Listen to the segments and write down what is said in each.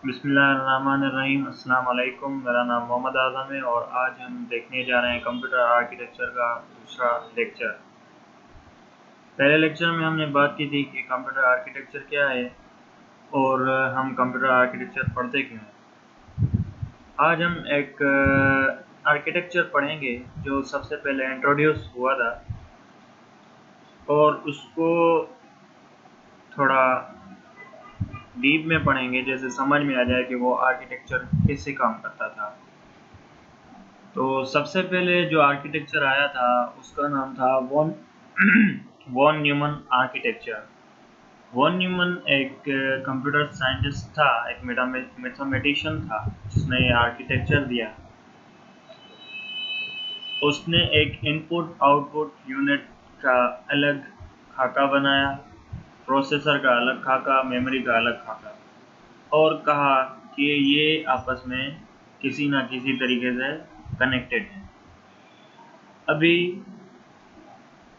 बिस्मिल्लाहिर्रहमानिर्रहीम। अस्सलाम वालेकुम। मेरा नाम मोहम्मद आज़म है और आज हम देखने जा रहे हैं कंप्यूटर आर्किटेक्चर का दूसरा लेक्चर। पहले लेक्चर में हमने बात की थी कि कंप्यूटर आर्किटेक्चर क्या है और हम कंप्यूटर आर्किटेक्चर पढ़ते क्यों हैं। आज हम एक आर्किटेक्चर पढ़ेंगे जो सबसे पहले इंट्रोड्यूस हुआ था और उसको थोड़ा डीप में पढ़ेंगे, जैसे समझ में आ जाए कि वो आर्किटेक्चर कैसे काम करता था। तो सबसे पहले जो आर्किटेक्चर आया था उसका नाम था von Neumann architecture. Von Neumann एक कंप्यूटर साइंटिस्ट था, एक मैथमेटिशियन था जिसने ये आर्किटेक्चर दिया। उसने एक इनपुट आउटपुट यूनिट का अलग खाका बनाया, प्रोसेसर का अलग खाका, मेमोरी का अलग खाका, और कहा कि ये आपस में किसी ना किसी तरीके से कनेक्टेड है। अभी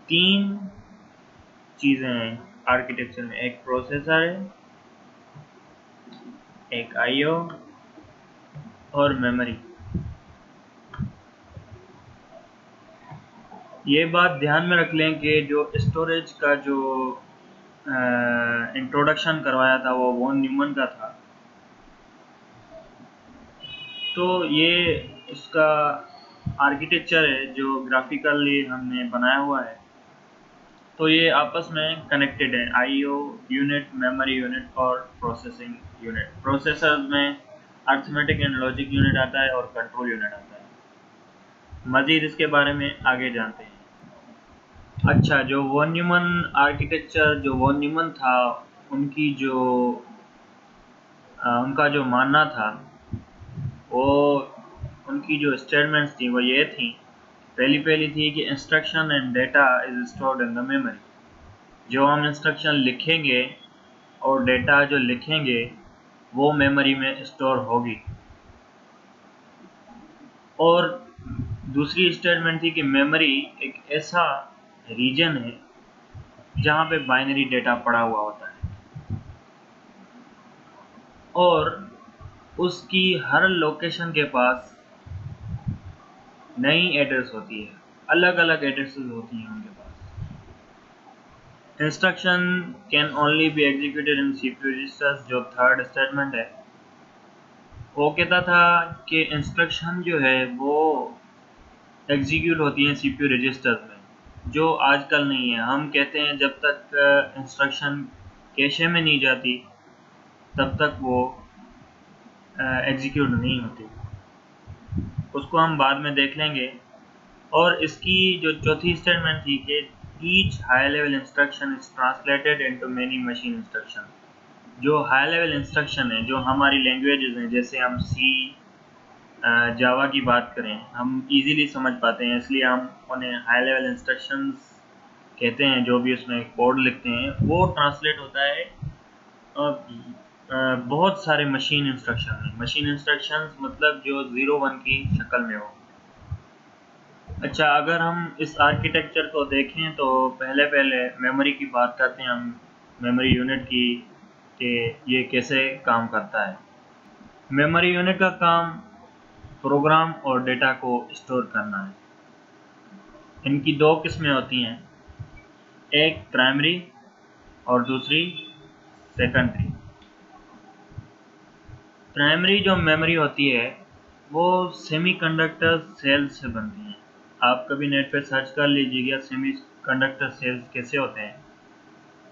3 चीज़ें हैं आर्किटेक्चर में, एक प्रोसेसर है, एक आईओ और मेमोरी। ये बात ध्यान में रख लें कि जो स्टोरेज का जो इंट्रोडक्शन करवाया था वो वॉन न्यूमन का था। तो ये उसका आर्किटेक्चर है जो ग्राफिकली हमने बनाया हुआ है। तो ये आपस में कनेक्टेड है, आईओ यूनिट, मेमोरी यूनिट और प्रोसेसिंग यूनिट। प्रोसेसर में अर्थमेटिक एंड लॉजिक यूनिट आता है और कंट्रोल यूनिट आता है। मजीद इसके बारे में आगे जानते हैं। अच्छा, जो वॉन न्यूमन आर्किटेक्चर, जो वॉन न्यूमन था, उनकी जो उनका जो मानना था, वो उनकी जो स्टेटमेंट्स थी वो ये थी। पहली थी कि instruction and data is stored in the memory. जो हम इंस्ट्रक्शन लिखेंगे और डेटा जो लिखेंगे वो मेमोरी में स्टोर होगी। और दूसरी स्टेटमेंट थी कि मेमोरी एक ऐसा रीजन है जहाँ पे बाइनरी डेटा पड़ा हुआ होता है और उसकी हर लोकेशन के पास नई एड्रेस होती है, अलग अलग एड्रेसेस होती हैं उनके पास। Instruction can only be executed in CPU registers, जो थर्ड स्टेटमेंट है, वो कहता था कि इंस्ट्रक्शन जो है वो एग्जीक्यूट होती हैं सीपीयू रजिस्टर्स में, जो आजकल नहीं है। हम कहते हैं जब तक इंस्ट्रक्शन कैशे में नहीं जाती तब तक वो एग्जीक्यूट नहीं होती, उसको हम बाद में देख लेंगे। और इसकी जो चौथी स्टेटमेंट थी कि each high level instruction is translated into many machine instruction. जो हाई लेवल इंस्ट्रक्शन है, जो हमारी लैंग्वेजेस हैं, जैसे हम सी, जावा की बात करें, हम इजीली समझ पाते हैं, इसलिए हम उन्हें हाई लेवल इंस्ट्रक्शंस कहते हैं। जो भी उसमें कोड लिखते हैं वो ट्रांसलेट होता है बहुत सारे मशीन इंस्ट्रक्शन में। मशीन इंस्ट्रक्शंस मतलब जो 0-1 की शक्ल में हो। अच्छा, अगर हम इस आर्किटेक्चर को देखें तो पहले मेमोरी की बात करते हैं हम, मेमोरी यूनिट की, कि ये कैसे काम करता है। मेमोरी यूनिट का काम प्रोग्राम और डेटा को स्टोर करना है। इनकी 2 किस्में होती हैं, एक प्राइमरी और दूसरी सेकेंडरी। प्राइमरी जो मेमोरी होती है वो सेमीकंडक्टर सेल्स से बनती है। आप कभी नेट पे सर्च कर लीजिएगा सेमीकंडक्टर सेल्स कैसे होते हैं,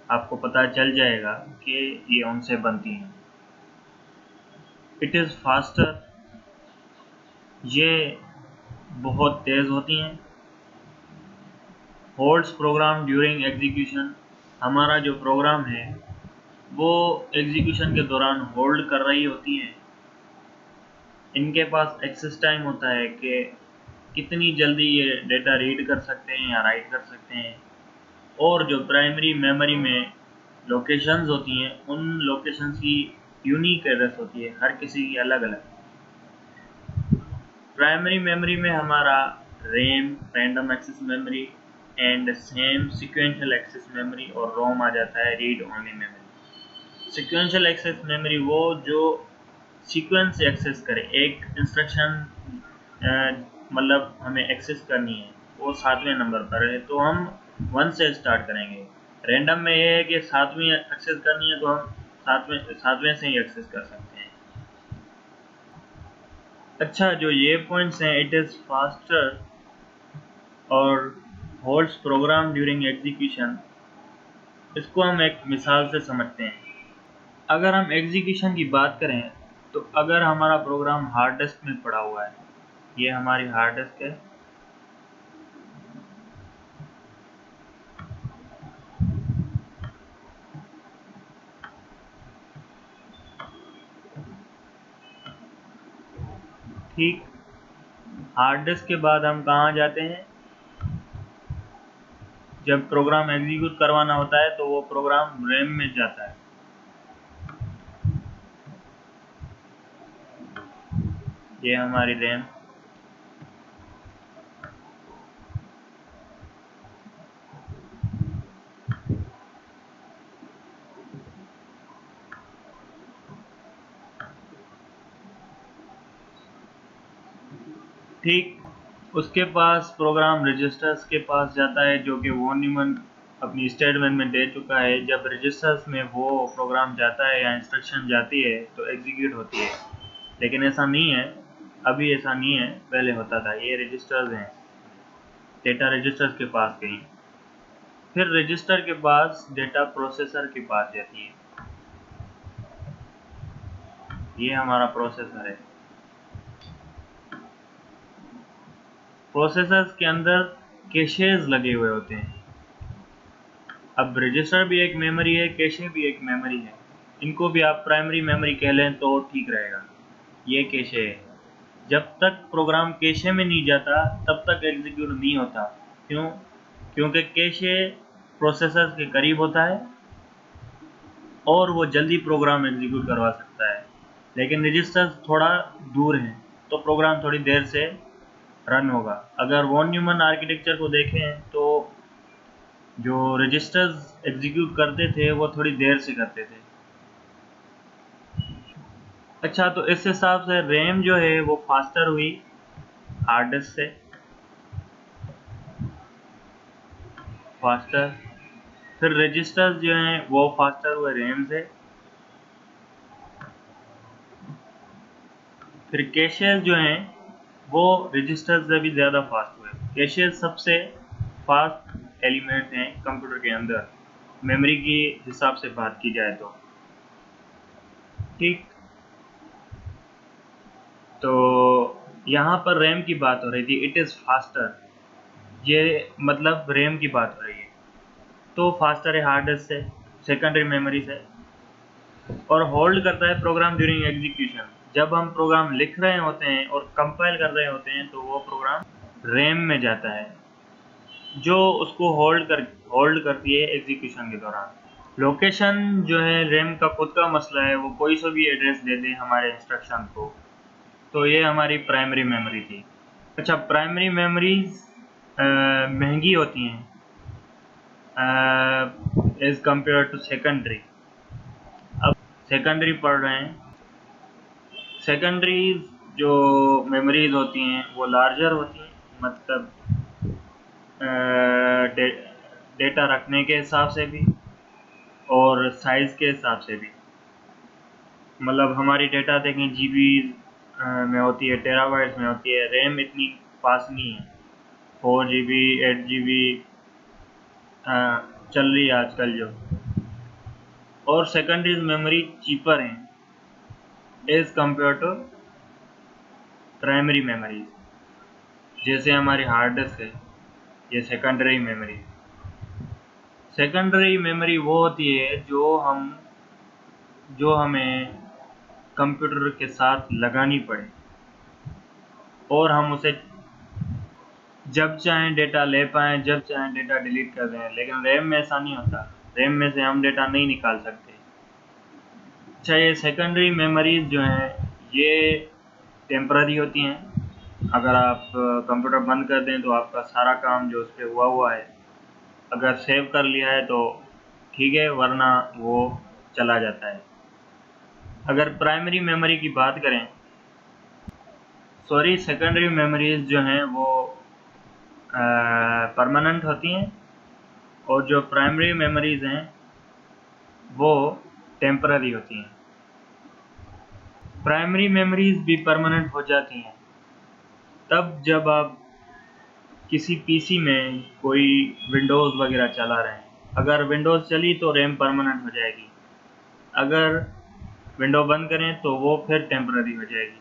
आपको पता चल जाएगा कि ये उनसे बनती हैं। इट इज़ फास्टर, ये बहुत तेज़ होती हैं। होल्ड्स प्रोग्राम ड्यूरिंग एग्जीक्यूशन, हमारा जो प्रोग्राम है वो एग्जीक्यूशन के दौरान होल्ड कर रही होती हैं। इनके पास एक्सेस टाइम होता है कि कितनी जल्दी ये डेटा रीड कर सकते हैं या राइट कर सकते हैं। और जो प्राइमरी मेमोरी में लोकेशंस होती हैं, उन लोकेशंस की यूनिक एड्रेस होती है, हर किसी की अलग अलग। प्राइमरी मेमोरी में हमारा RAM, random access memory and same sequential access memory और रोम आ जाता है, read only memory. Sequential access memory वो जो सीक्वेंस से एक्सेस करें। एक इंस्ट्रक्शन मतलब हमें एक्सेस करनी है, वो 7वें नंबर पर है, तो हम 1 से स्टार्ट करेंगे। रैंडम में ये है कि 7वीं एक्सेस करनी है, तो हम 7वें से ही एक्सेस कर सकते हैं। अच्छा, जो ये पॉइंट्स हैं, इट इज़ फास्टर और होल्ड्स प्रोग्राम ड्यूरिंग एग्जीक्यूशन, इसको हम एक मिसाल से समझते हैं। अगर हम एग्जीक्यूशन की बात करें, तो अगर हमारा प्रोग्राम हार्ड डिस्क में पड़ा हुआ है, ये हमारी हार्ड डिस्क है, ठीक। हार्ड डिस्क के बाद हम कहाँ जाते हैं? जब प्रोग्राम एग्जीक्यूट करवाना होता है तो वो प्रोग्राम रैम में जाता है। ये हमारी रैम। ठीक, उसके पास प्रोग्राम रजिस्टर्स के पास जाता है, जो कि वॉन न्यूमन अपनी स्टेटमेंट में दे चुका है। जब रजिस्टर्स में वो प्रोग्राम जाता है या इंस्ट्रक्शन जाती है तो एग्जीक्यूट होती है। लेकिन ऐसा नहीं है, अभी ऐसा नहीं है, पहले होता था। ये रजिस्टर्स हैं, डेटा रजिस्टर्स के पास गई, फिर रजिस्टर के पास डेटा प्रोसेसर के पास जाती है। ये हमारा प्रोसेसर है। प्रोसेसर्स के अंदर कैशेज लगे हुए होते हैं। अब रजिस्टर भी एक मेमोरी है, कैशे भी एक मेमोरी है। इनको भी आप प्राइमरी मेमोरी कह लें तो ठीक रहेगा। ये कैशे है। जब तक प्रोग्राम कैशे में नहीं जाता तब तक एग्जीक्यूट नहीं होता। क्यों? क्योंकि कैशे प्रोसेसर के करीब होता है और वो जल्दी प्रोग्राम एग्जीक्यूट करवा सकता है। लेकिन रजिस्टर थोड़ा दूर हैं, तो प्रोग्राम थोड़ी देर से रन होगा। अगर वॉन न्यूमन आर्किटेक्चर को देखें तो जो रजिस्टर्स एग्जीक्यूट करते थे वो थोड़ी देर से करते थे। अच्छा, तो इस हिसाब से रैम जो है वो फास्टर हुई हार्ड डिस्क से, फास्टर। फिर रजिस्टर्स जो हैं वो फास्टर हुए रैम से। फिर कैशेस जो हैं वो रजिस्टर्स से भी ज़्यादा फास्ट हुए। कैशेस सबसे फास्ट एलिमेंट हैं कंप्यूटर के अंदर, मेमोरी की हिसाब से बात की जाए तो। ठीक, तो यहाँ पर रैम की बात हो रही थी, इट इज़ फास्टर, ये मतलब रैम की बात हो रही है। तो फास्टर है हार्ड डिस्क से, सेकेंडरी मेमोरी से, और होल्ड करता है प्रोग्राम ड्यूरिंग एग्जीक्यूशन। जब हम प्रोग्राम लिख रहे होते हैं और कंपाइल कर रहे होते हैं तो वो प्रोग्राम रैम में जाता है, जो उसको होल्ड करती है एग्जीक्यूशन के दौरान। लोकेशन जो है रैम का खुद का मसला है, वो कोई सा भी एड्रेस दे दे हमारे इंस्ट्रक्शन को। तो ये हमारी प्राइमरी मेमोरी थी। अच्छा, प्राइमरी मेमोरीज महंगी होती हैं एज कंपेयर टू सेकेंडरी। अब सेकेंडरी पढ़ रहे हैं। सेकेंडरीज जो मेमोरीज होती हैं वो लार्जर होती हैं, मतलब डेटा रखने के हिसाब से भी और साइज़ के हिसाब से भी। मतलब हमारी डेटा देखें जीबी में होती है, टेराबाइट्स में होती है। रैम इतनी फास्ट नहीं है, 4 GB 8 GB चल रही है आजकल जो। और सेकेंडरीज मेमोरी चीपर हैं as compare to primary memories. जैसे हमारी हार्ड डिस्क है, ये सेकेंडरी मेमोरी। सेकेंडरी मेमोरी वो होती है जो हमें कंप्यूटर के साथ लगानी पड़े और हम उसे जब चाहें डेटा ले पाएँ, जब चाहें डेटा डिलीट कर दें। लेकिन रैम में ऐसा नहीं होता, रैम में से हम डेटा नहीं निकाल सकते। अच्छा, ये सेकेंडरी मेमोरीज जो हैं ये टेम्पररी होती हैं। अगर आप कंप्यूटर बंद कर दें तो आपका सारा काम जो उस पर हुआ है, अगर सेव कर लिया है तो ठीक है, वरना वो चला जाता है। अगर प्राइमरी मेमोरी की बात करें, सॉरी सेकेंडरी मेमोरीज जो हैं वो परमानेंट होती हैं और जो प्राइमरी मेमोरीज हैं वो टेम्पररी होती हैं। प्राइमरी मेमोरीज भी परमानेंट हो जाती हैं तब जब आप किसी पीसी में कोई विंडोज़ वगैरह चला रहे हैं। अगर विंडोज़ चली तो रैम परमानेंट हो जाएगी, अगर विंडो बंद करें तो वो फिर टेम्पररी हो जाएगी।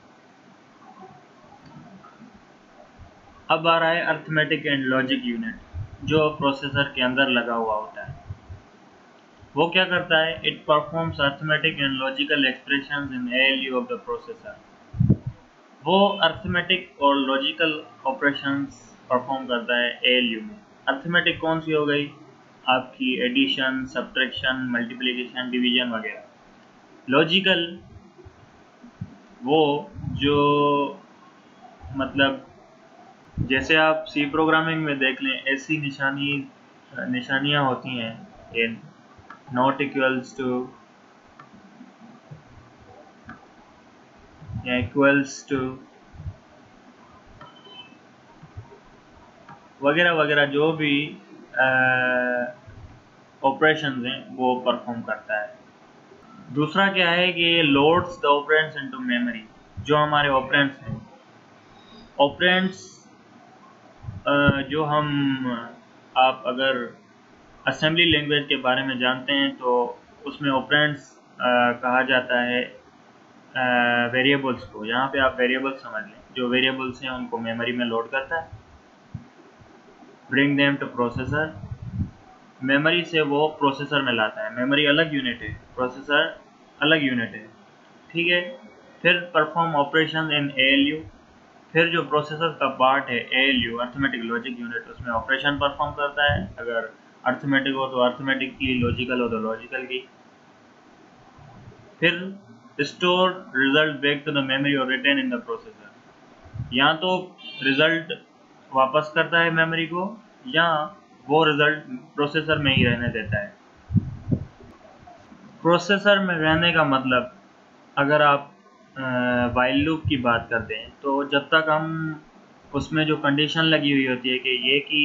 अब आ रहा है अर्थमेटिक एंड लॉजिक यूनिट जो प्रोसेसर के अंदर लगा हुआ होता है। वो क्या करता है? It performs arithmetic and logical expressions in ALU of the processor. वो अर्थमेटिक और लॉजिकल ऑपरेशंस परफॉर्म करता है ALU में। अर्थमेटिक कौन सी हो गई? आपकी एडिशन, सब्ट्रैक्शन, मल्टीप्लिकेशन, डिवीजन वगैरह। लॉजिकल वो जो मतलब जैसे आप सी प्रोग्रामिंग में देख लें, ऐसी निशानियाँ होती हैं इन नॉट इक्वल्स टू या इक्वल्स टू वगैरह वगैरह, जो भी ऑपरेशंस हैं वो परफॉर्म करता है। दूसरा क्या है कि ये loads the operands into memory. जो हमारे ऑपरेंड्स हैं, ऑपरेंड्स जो हम आप अगर असेंबली लैंग्वेज के बारे में जानते हैं तो उसमें ऑपरेंड्स कहा जाता है वेरिएबल्स को। यहाँ पे आप वेरिएबल्स समझ लें, जो वेरिएबल्स हैं उनको मेमोरी में लोड करता है। Bring them two processor, memory से वो प्रोसेसर में लाता है। मेमोरी अलग यूनिट है, प्रोसेसर अलग यूनिट है, ठीक है। फिर परफॉर्म ऑपरेशन इन ALU। फिर जो प्रोसेसर का पार्ट है ALU, अर्थमेटिक लॉजिक यूनिट, उसमें ऑपरेशन परफॉर्म करता है। अगर अर्थमेटिक हो तो अर्थमेटिक की, लॉजिकल हो तो लॉजिकल की। फिर store result back to the memory और रिटेन इन द प्रोसेसर। या तो रिजल्ट वापस करता है मेमोरी को, या वो रिजल्ट प्रोसेसर में ही रहने देता है। प्रोसेसर में रहने का मतलब, अगर आप वाइल लूप की बात करते हैं तो जब तक हम उसमें जो कंडीशन लगी हुई होती है कि ये की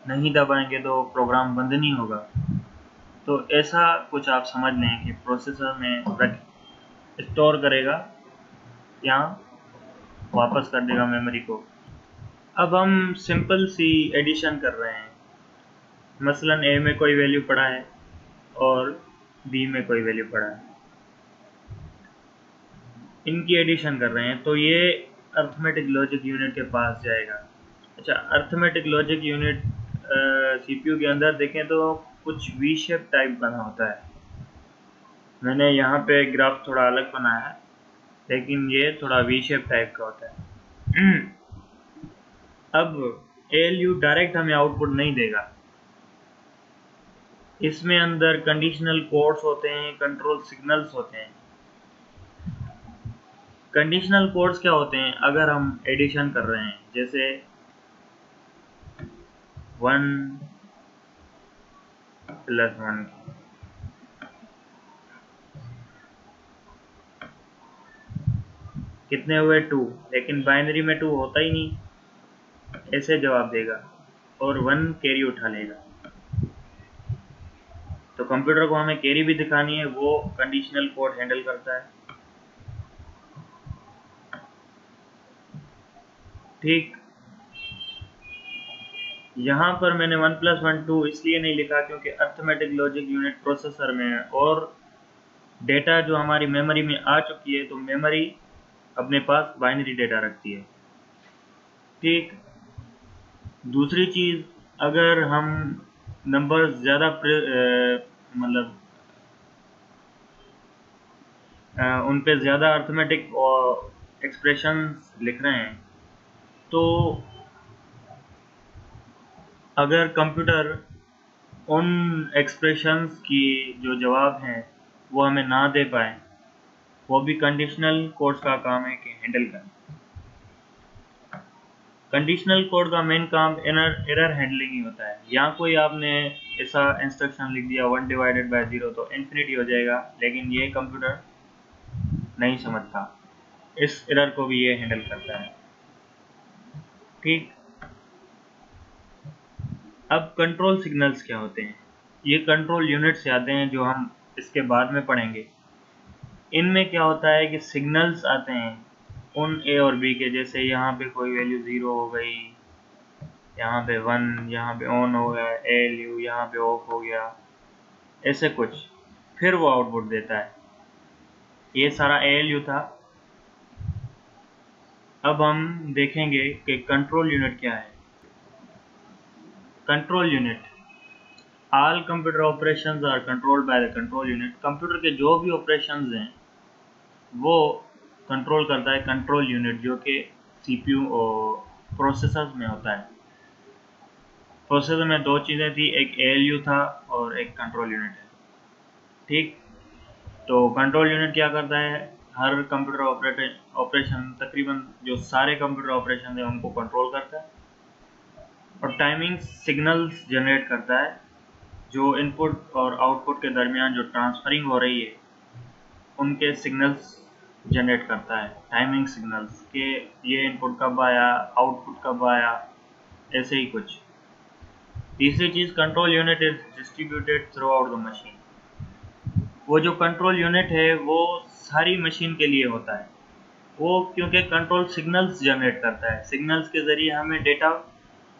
नहीं दबाएंगे तो प्रोग्राम बंद नहीं होगा, तो ऐसा कुछ आप समझ लें कि प्रोसेसर में रख स्टोर करेगा या वापस कर देगा मेमोरी को। अब हम सिंपल सी एडिशन कर रहे हैं। मसलन A में कोई वैल्यू पड़ा है और B में कोई वैल्यू पड़ा है, इनकी एडिशन कर रहे हैं, तो ये अर्थमेटिक लॉजिक यूनिट के पास जाएगा। अच्छा, अर्थमेटिक लॉजिक यूनिट CPU के अंदर देखें तो कुछ वी शेप टाइप बना होता है। मैंने यहाँ पे ग्राफ थोड़ा अलग बनाया है, लेकिन ये थोड़ा वी शेप टाइप का होता है। अब ALU डायरेक्ट हमें आउटपुट नहीं देगा, इसमें अंदर कंडीशनल कोड्स होते हैं, कंट्रोल सिग्नल्स होते हैं। कंडीशनल कोड्स क्या होते हैं? अगर हम एडिशन कर रहे हैं, जैसे 1 + 1 कितने हुए? 2, लेकिन बाइनरी में 2 होता ही नहीं, ऐसे जवाब देगा और 1 कैरी उठा लेगा। तो कंप्यूटर को हमें कैरी भी दिखानी है, वो कंडीशनल कोड हैंडल करता है। ठीक, यहाँ पर मैंने 1 + 1 2 इसलिए नहीं लिखा क्योंकि अर्थमेटिक लॉजिक यूनिट प्रोसेसर में है और डेटा जो हमारी मेमोरी में आ चुकी है, तो मेमोरी अपने पास बाइनरी डेटा रखती है। ठीक, दूसरी चीज़, अगर हम नंबर ज़्यादा मतलब उन पे ज़्यादा अर्थमेटिक और एक्सप्रेशंस लिख रहे हैं, तो अगर कंप्यूटर उन एक्सप्रेशंस की जो जवाब हैं वो हमें ना दे पाए, वो भी कंडीशनल कोड्स का काम है कि हैंडल करें। कंडीशनल कोड का मेन काम एरर हैंडलिंग ही होता है। यहाँ कोई आपने ऐसा इंस्ट्रक्शन लिख दिया 1/0 तो इन्फिनिटी हो जाएगा, लेकिन ये कंप्यूटर नहीं समझता, इस एरर को भी ये हैंडल करता है। ठीक, अब कंट्रोल सिग्नल्स क्या होते हैं? ये कंट्रोल यूनिट से आते हैं जो हम इसके बाद में पढ़ेंगे। इनमें क्या होता है कि सिग्नल्स आते हैं उन ए और बी के, जैसे यहाँ पे कोई वैल्यू 0 हो गई, यहाँ पे 1, यहाँ पे ऑन हो गया ALU, यहाँ पे ऑफ हो गया, ऐसे कुछ, फिर वो आउटपुट देता है। ये सारा ALU था। अब हम देखेंगे कि कंट्रोल यूनिट क्या है। Control unit, all computer operations are controlled by the control unit. Computer के जो भी ऑपरेशंस हैं वो कंट्रोल करता है कंट्रोल यूनिट, जो कि CPU और प्रोसेसर में होता है। प्रोसेसर में दो चीज़ें थी, एक ALU था और एक कंट्रोल यूनिट है। ठीक, तो कंट्रोल यूनिट क्या करता है, हर कंप्यूटर ऑपरेशन, तकरीबन जो सारे कंप्यूटर ऑपरेशन है उनको कंट्रोल करता है, और टाइमिंग सिग्नल्स जनरेट करता है जो इनपुट और आउटपुट के दरमियान जो ट्रांसफरिंग हो रही है उनके सिग्नल्स जनरेट करता है, टाइमिंग सिग्नल्स के ये इनपुट कब आया, आउटपुट कब आया, ऐसे ही कुछ। तीसरी चीज़, control unit is distributed throughout the machine. वो जो कंट्रोल यूनिट है वो सारी मशीन के लिए होता है, वो क्योंकि कंट्रोल सिग्नल्स जनरेट करता है, सिग्नल्स के ज़रिए हमें डेटा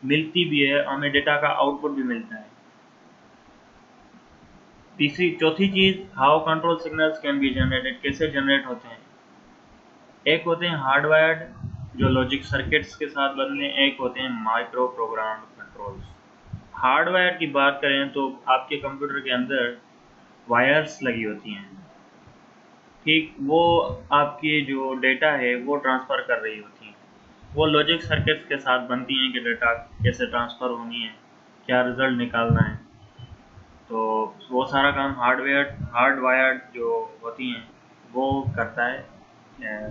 मिलती भी है, हमें डेटा का आउटपुट भी मिलता है। चौथी चीज़, how control signals can be generated, कैसे जनरेट होते हैं। एक होते हैं हार्डवायर्ड जो लॉजिक सर्किट्स के साथ बदले, एक होते हैं माइक्रो प्रोग्राम कंट्रोल्स। हार्डवायर की बात करें तो आपके कंप्यूटर के अंदर वायर्स लगी होती हैं। ठीक, वो आपकी जो डेटा है वो ट्रांसफ़र कर रही होती हैं, वो लॉजिक सर्किट्स के साथ बनती हैं कि डेटा कैसे ट्रांसफ़र होनी है, क्या रिज़ल्ट निकालना है। तो वो सारा काम हार्डवायर्ड जो होती हैं वो करता है।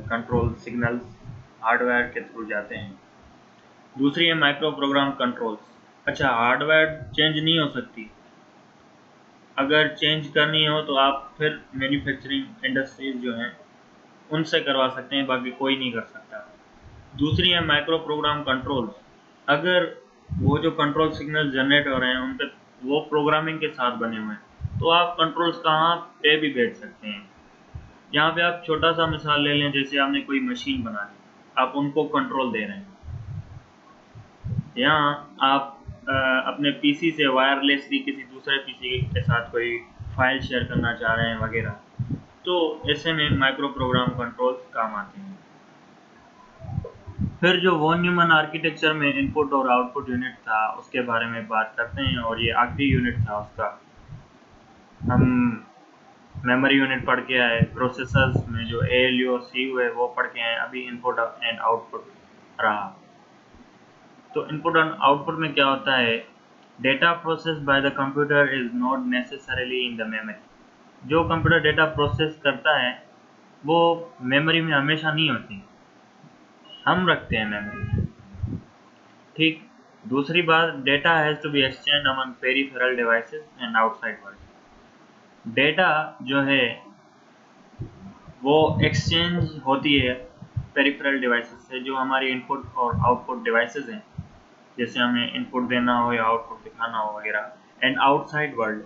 कंट्रोल सिग्नल्स हार्डवेयर के थ्रू जाते हैं। दूसरी है माइक्रो प्रोग्राम कंट्रोल्स। अच्छा, हार्डवेयर चेंज नहीं हो सकती, अगर चेंज करनी हो तो आप फिर मैन्युफैक्चरिंग इंडस्ट्रीज जो हैं उनसे करवा सकते हैं, बाकी कोई नहीं कर सकता। दूसरी है माइक्रो प्रोग्राम कंट्रोल्स, अगर वो जो कंट्रोल सिग्नल जनरेट हो रहे हैं उन पर वो प्रोग्रामिंग के साथ बने हुए हैं तो आप कंट्रोल्स कहाँ पे भी भेज सकते हैं। यहाँ पे आप छोटा सा मिसाल ले लें, जैसे आपने कोई मशीन बना ली, आप उनको कंट्रोल दे रहे हैं। यहाँ आप अपने पीसी से वायरलेसली किसी दूसरे पीसी के साथ कोई फाइल शेयर करना चाह रहे हैं वगैरह, तो ऐसे में माइक्रो प्रोग्राम कंट्रोल्स काम आते हैं। फिर जो वॉन न्यूमन आर्किटेक्चर में इनपुट और आउटपुट यूनिट था उसके बारे में बात करते हैं, और ये आखिरी यूनिट था उसका। हम मेमोरी यूनिट पढ़ के आए, प्रोसेसर्स में जो ALU और CU है वो पढ़ के आए, अभी इनपुट एंड आउटपुट रहा। तो इनपुट एंड आउटपुट में क्या होता है, data process by the computer is not necessarily in the memory. जो कंप्यूटर डेटा प्रोसेस करता है वो मेमोरी में हमेशा नहीं होती, हम रखते हैं मेमोरी। ठीक, दूसरी बात, data has to be exchange among peripheral devices and outside world. Data जो है वो एक्सचेंज होती है पेरिफेरल डिवाइसेस से, जो हमारी इनपुट और आउटपुट डिवाइसेस हैं, जैसे हमें इनपुट देना हो या आउटपुट दिखाना हो वगैरह, एंड आउटसाइड वर्ल्ड।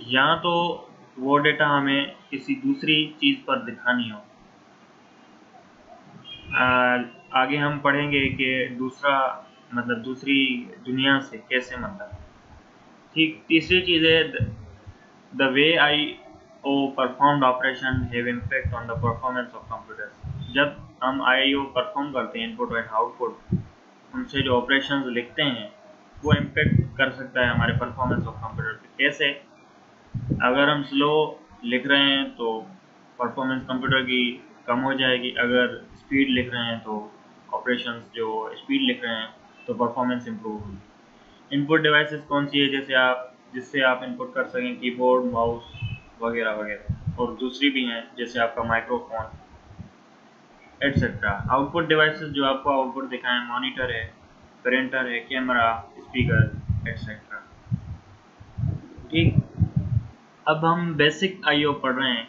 या तो वो डेटा हमें किसी दूसरी चीज़ पर दिखानी हो। आगे हम पढ़ेंगे कि दूसरा मतलब दूसरी दुनिया से कैसे, मतलब। ठीक, तीसरी चीज़ है the way IO performed operation have impact on the performance of computers. जब हम IO परफॉर्म करते हैं, इनपुट एंड आउटपुट, उनसे जो ऑपरेशंस लिखते हैं वो इम्पेक्ट कर सकता है हमारे परफॉर्मेंस ऑफ कंप्यूटर पे। कैसे? अगर हम स्लो लिख रहे हैं तो परफॉर्मेंस कंप्यूटर की कम हो जाएगी, अगर स्पीड लिख रहे हैं तो ऑपरेशंस जो स्पीड लिख रहे हैं तो परफॉर्मेंस इम्प्रूव होगी। इनपुट डिवाइसेस कौन सी है जिससे आप इनपुट कर सकें, कीबोर्ड, माउस वगैरह वगैरह, और दूसरी भी हैं जैसे आपका माइक्रोफोन एटसेट्रा। आउटपुट डिवाइसेस जो आपको आउटपुट दिखाएं, मॉनिटर है, प्रिंटर है, कैमरा, स्पीकर एटसेट्रा। ठीक, अब हम बेसिक IO पढ़ रहे हैं।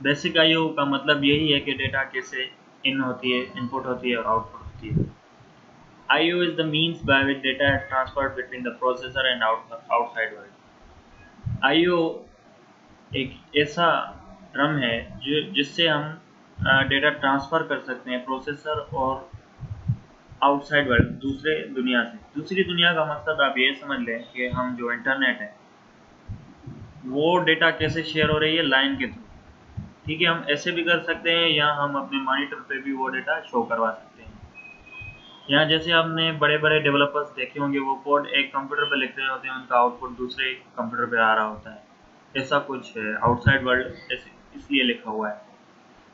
बेसिक आईओ का मतलब यही है कि डेटा कैसे इन होती है, इनपुट होती है और आउटपुट होती है। IO is the means by which data is transferred between the processor and outside world. IO एक ऐसा ड्रम है जो जिससे हम डेटा ट्रांसफ़र कर सकते हैं प्रोसेसर और आउटसाइड वर्ल्ड, दूसरे दुनिया से। दूसरी दुनिया का मकसद आप ये समझ लें कि हम जो इंटरनेट है वो डेटा कैसे शेयर हो रही है, लाइन के थ्रू। ठीक है, हम ऐसे भी कर सकते हैं या हम अपने मॉनिटर पे भी वो डेटा शो करवा सकते हैं। यहाँ जैसे आपने बड़े बड़े डेवलपर्स देखे होंगे, वो कोड एक कंप्यूटर पे लिख रहे होते हैं, उनका आउटपुट दूसरे कंप्यूटर पे आ रहा होता है। ऐसा कुछ है आउटसाइड वर्ल्ड, इसलिए लिखा हुआ है।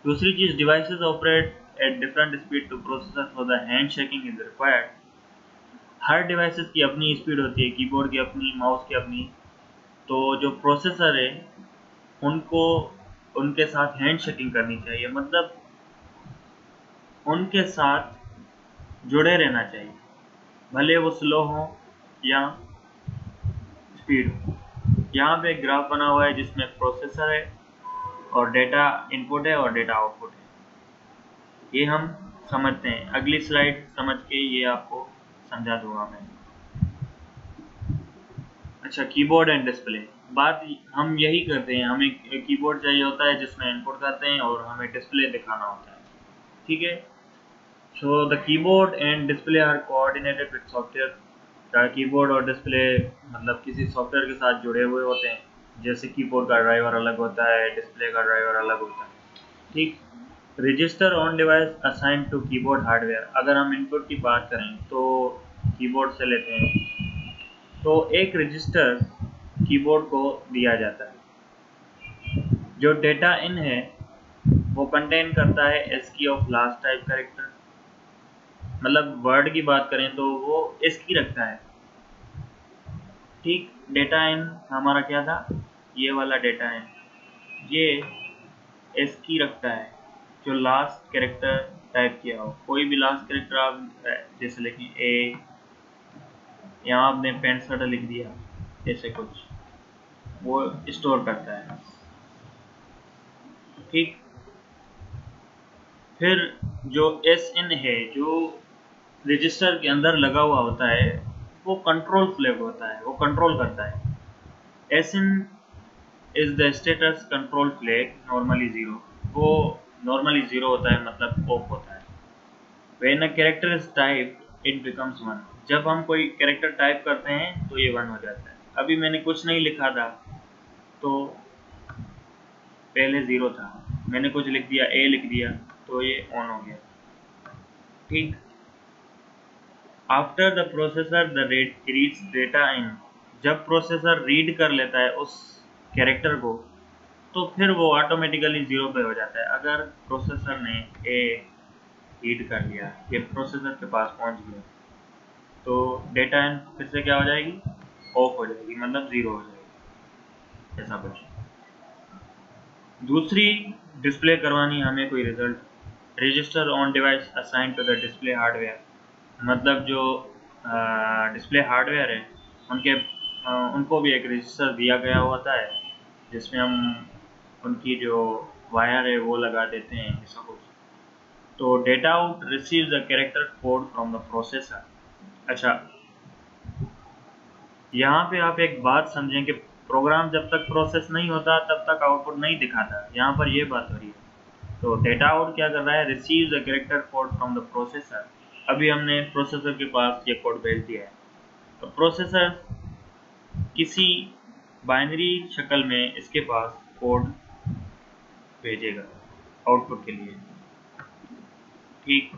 दूसरी चीज़, devices operate at different speed to processor for the handshaking is required. हर डिवाइसेस की अपनी स्पीड होती है, कीबोर्ड की अपनी, माउस की अपनी। तो जो प्रोसेसर है उनको उनके साथ हैंड शेकिंग करनी चाहिए, मतलब उनके साथ जुड़े रहना चाहिए, भले वो स्लो हो या स्पीड हो। यहाँ पे एक ग्राफ बना हुआ है जिसमें प्रोसेसर है और डेटा इनपुट है और डेटा आउटपुट है। ये हम समझते हैं, अगली स्लाइड समझ के ये आपको समझा दूंगा मैं। अच्छा, कीबोर्ड एंड डिस्प्ले, बात हम यही करते हैं, हमें कीबोर्ड चाहिए होता है जिसमें इनपुट करते हैं और हमें डिस्प्ले दिखाना होता है। ठीक है, so the keyboard and display are coordinated with software. Keyboard और डिस्प्ले मतलब किसी सॉफ्टवेयर के साथ जुड़े हुए होते हैं, जैसे कीबोर्ड का ड्राइवर अलग होता है, डिस्प्ले का ड्राइवर अलग होता है। ठीक, register on device assign to keyboard hardware. अगर हम इनपुट की बात करें तो कीबोर्ड से लेते हैं, तो एक रजिस्टर कीबोर्ड को दिया जाता है। जो डेटा इन है वो कंटेन करता है ASCII of last type character, मतलब वर्ड की बात करें तो वो एस्की रखता है। ठीक, डेटा इन हमारा क्या था, ये वाला डेटा इन, ये एस्की रखता है जो लास्ट कैरेक्टर टाइप किया हो। कोई भी लास्ट कैरेक्टर आप जैसे लिखें ए, यहाँ आपने 65 लिख दिया, ऐसे कुछ वो स्टोर करता है। ठीक, फिर जो एस इन है जो रजिस्टर के अंदर लगा हुआ होता है वो कंट्रोल फ्लैग होता है, वो कंट्रोल करता है। S in is the status control flag, normally zero, वो नॉर्मली जीरो होता है, मतलब ऑफ होता है। When a character is typed it becomes 1। जब हम कोई कैरेक्टर टाइप करते हैं तो ये 1 हो जाता है। अभी मैंने कुछ नहीं लिखा था तो पहले 0 था, मैंने कुछ लिख दिया, ए लिख दिया, तो ये ऑन हो गया। ठीक, after the processor the reads data in, जब प्रोसेसर रीड कर लेता है उस कैरेक्टर को तो फिर वो ऑटोमेटिकली 0 पे हो जाता है। अगर प्रोसेसर ने ए रीड कर लिया, ये प्रोसेसर के पास पहुंच गया, तो डेटा इन फिर से क्या हो जाएगी, ऑफ हो जाएगी, मतलब 0 हो जाएगी, ऐसा कुछ। दूसरी, डिस्प्ले करवानी हमें कोई result, register on device assign to the display hardware, मतलब जो डिस्प्ले हार्डवेयर है उनको भी एक रजिस्टर दिया गया होता है जिसमें हम उनकी जो वायर है वो लगा देते हैं, ऐसा कुछ। तो data out receive the character code from the processor. अच्छा, यहाँ पे आप एक बात समझें कि प्रोग्राम जब तक प्रोसेस नहीं होता तब तक आउटपुट नहीं दिखाता, यहाँ पर ये बात हो रही है। तो डेटा आउट क्या कर रहा है, receive the character code from the processor. अभी हमने प्रोसेसर के पास ये कोड भेज दिया है, तो प्रोसेसर किसी बाइनरी शक्ल में इसके पास कोड भेजेगा आउटपुट के लिए। ठीक,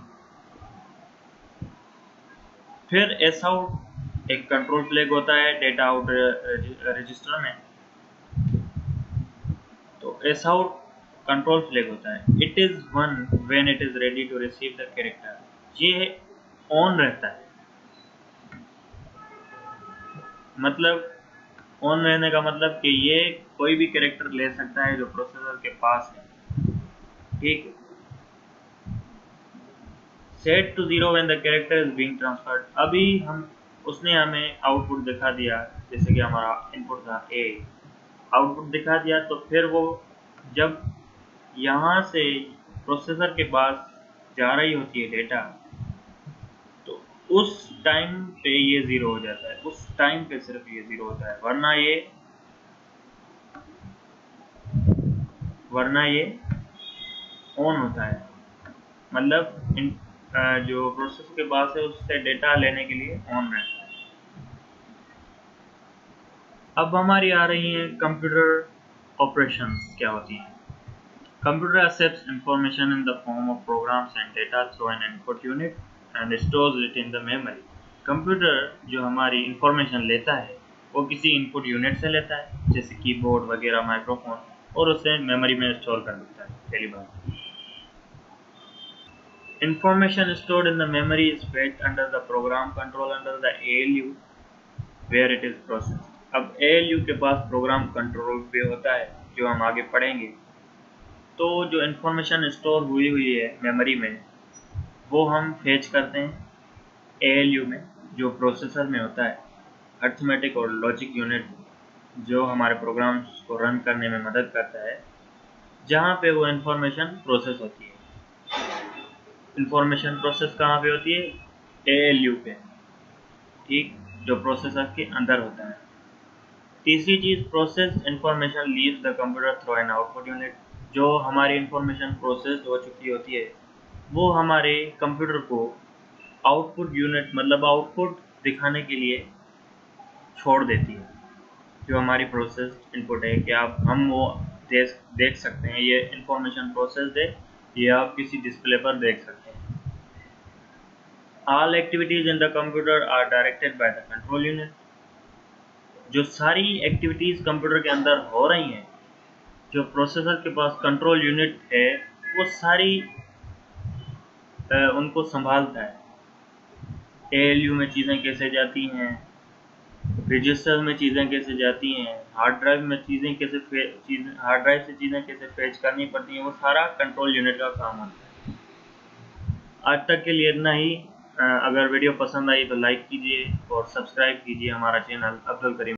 फिर एस आउट एक कंट्रोल फ्लैग होता है डेटा आउट रजिस्टर में, तो एस आउट कंट्रोल फ्लैग होता है। It is 1 when it is ready to receive the character, ये ऑन रहता है, मतलब ऑन रहने का मतलब कि ये कोई भी कैरेक्टर ले सकता है जो प्रोसेसर के पास है। ठीक, set to 0 when the character is being transferred, अभी हम उसने हमें आउटपुट दिखा दिया, जैसे कि हमारा इनपुट था ए, आउटपुट दिखा दिया, तो फिर वो जब यहाँ से प्रोसेसर के पास जा रही होती है डेटा, तो उस टाइम पे ये 0 हो जाता है, उस टाइम पे सिर्फ ये 0 होता है, वरना ये ऑन होता है। मतलब जो प्रोसेसर के पास है उससे डेटा लेने के लिए ऑन रहता है। अब हमारी आ रही है कंप्यूटर ऑपरेशंस क्या होती हैं। Computer accepts information in the form of programs and data through an input unit and stores it in the memory. Computer जो हमारी इंफॉर्मेशन लेता है वो किसी इनपुट यूनिट से लेता है, जैसे कीबोर्ड वगैरह, माइक्रोफोन, और उसे मेमोरी में स्टोर कर देता है। पहली बात, information stored in the memory is fetched under the program control under the ALU where it is processed. अब ALU के पास प्रोग्राम कंट्रोल भी होता है, जो हम आगे पढ़ेंगे। तो जो इन्फॉर्मेशन स्टोर हुई है मेमोरी में, वो हम फेच करते हैं ALU में, जो प्रोसेसर में होता है, अर्थमेटिक और लॉजिक यूनिट, जो हमारे प्रोग्राम्स को रन करने में मदद करता है, जहाँ पे वो इन्फॉर्मेशन प्रोसेस होती है। इन्फॉर्मेशन प्रोसेस कहाँ पे होती है? ALU पे, ठीक, जो प्रोसेसर के अंदर होता है। तीसरी चीज, process information leaves the computer through an output unit. जो हमारी इंफॉर्मेशन प्रोसेस हो चुकी होती है, वो हमारे कंप्यूटर को आउटपुट यूनिट, मतलब आउटपुट दिखाने के लिए छोड़ देती है। जो हमारी प्रोसेस इनपुट है, कि आप हम वो देख सकते हैं, ये इंफॉर्मेशन प्रोसेस है, ये आप किसी डिस्प्ले पर देख सकते हैं। All activities in the computer are directed by the control unit. जो सारी एक्टिविटीज कंप्यूटर के अंदर हो रही हैं, जो प्रोसेसर के पास कंट्रोल यूनिट है, वो सारी उनको संभालता है। ALU में चीज़ें कैसे जाती हैं, रजिस्टर में चीज़ें कैसे जाती हैं, हार्ड ड्राइव में हार्ड ड्राइव से चीज़ें कैसे फेच करनी पड़ती हैं, वो सारा कंट्रोल यूनिट का काम होता है। आज तक के लिए इतना ही। अगर वीडियो पसंद आई तो लाइक कीजिए और सब्सक्राइब कीजिए हमारा चैनल अब्दुल करीम।